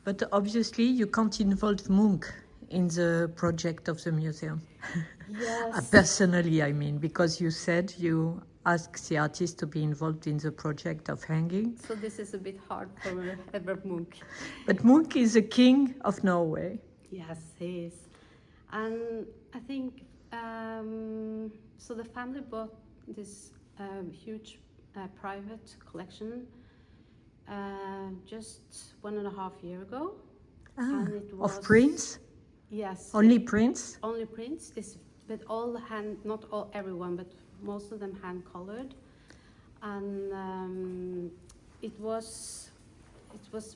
But obviously you can't involve Munch in the project of the museum. Yes. Personally, I mean, because you said you asked the artist to be involved in the project of hanging. So this is a bit hard for Edvard Munch. But Munch is the king of Norway. Yes, he is. And I think, so the family bought this huge private collection just 1.5 years ago. And it was, of prints? Yes. Only prints? Only prints, but all hand, not all, everyone, but most of them hand colored. And it was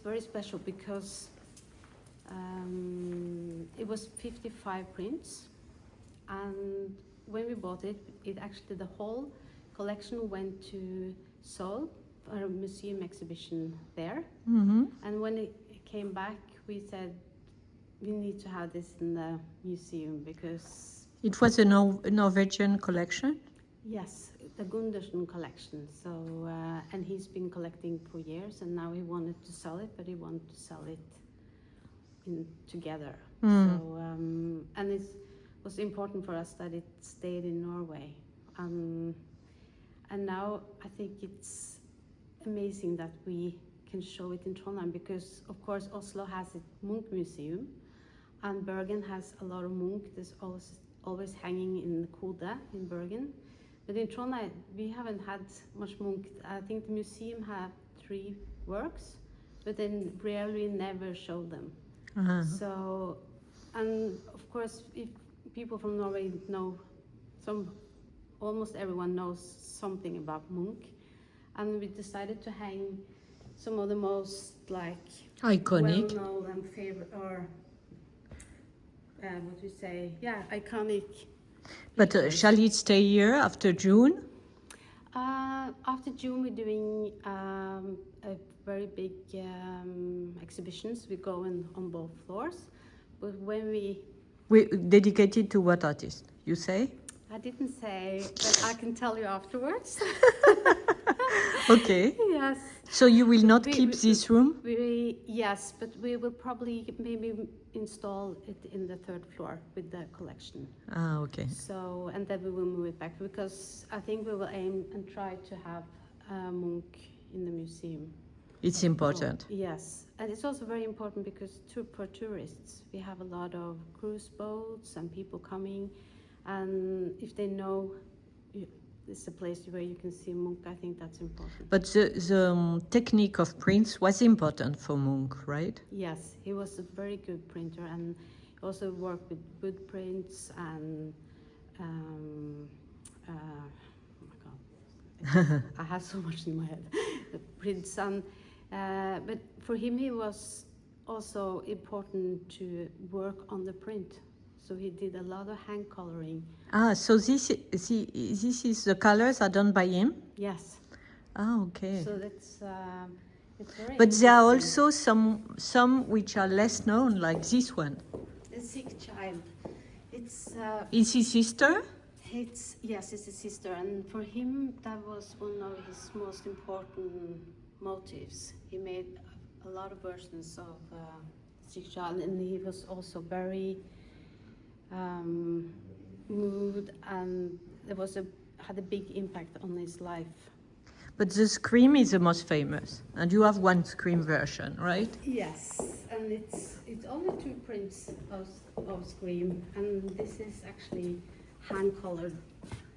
very special because it was 55 prints, and when we bought it, actually the whole collection went to Seoul for a museum exhibition there. Mm-hmm. And when it came back, we said we need to have this in the museum because it was a Norwegian collection? Yes, the Gundersen collection. So and he's been collecting for years, and now he wanted to sell it, but he wanted to sell it together. So and it was important for us that it stayed in Norway. And now I think it's amazing that we can show it in Trondheim because, of course, Oslo has a Munch museum, and Bergen has a lot of Munch. There's always hanging in the Kode in Bergen. But in Trondheim, we haven't had much Munch. I think the museum had 3 works, but then rarely never showed them. Uh-huh. So, and of course, if people from Norway know, almost everyone knows something about Munch. And we decided to hang some of the most iconic, well-known and favorite, or what we say, iconic. But shall it stay here after June? After June, we're doing a very big exhibitions. We go on both floors. But when we dedicated to what artist? You say? I didn't say, but I can tell you afterwards. Okay. Yes. So you will not keep this room? Yes, but we will probably maybe install it in the 3rd floor with the collection. Ah, okay. So, and then we will move it back because I think we will aim and try to have Munch in the museum. It's important. Yes, and it's also very important because for tourists, we have a lot of cruise boats and people coming, and if they know it's a place where you can see Munch, I think that's important. But the technique of prints was important for Munch, right? Yes, he was a very good printer, and also worked with wood prints and oh my God, I have so much in my head. The prints, and but for him, it was also important to work on the print. So he did a lot of hand coloring. Ah, so this is the colors are done by him? Yes. Ah, okay. So that's it's very. But there are also some which are less known, like this one. The Sick Child. It's. Is his sister? It's his sister, and for him that was one of his most important motifs. He made a lot of versions of Sick Child, and he was also very moved, and it had a big impact on his life. But the Scream is the most famous, and you have one Scream version, right? Yes, and it's only 2 prints of Scream, and this is actually hand colored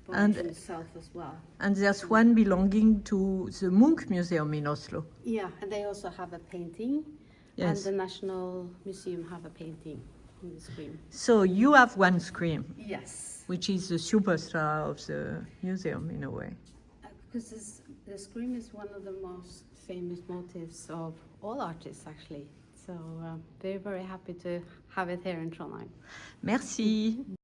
by himself as well. And there's one belonging to the Munch Museum in Oslo. Yeah, and they also have a painting, Yes. and the National Museum have a painting in the Scream. So you have one Scream, Yes. which is the superstar of the museum in a way. Because the Scream is one of the most famous motifs of all artists, actually. So very, very happy to have it here in Trondheim. Merci.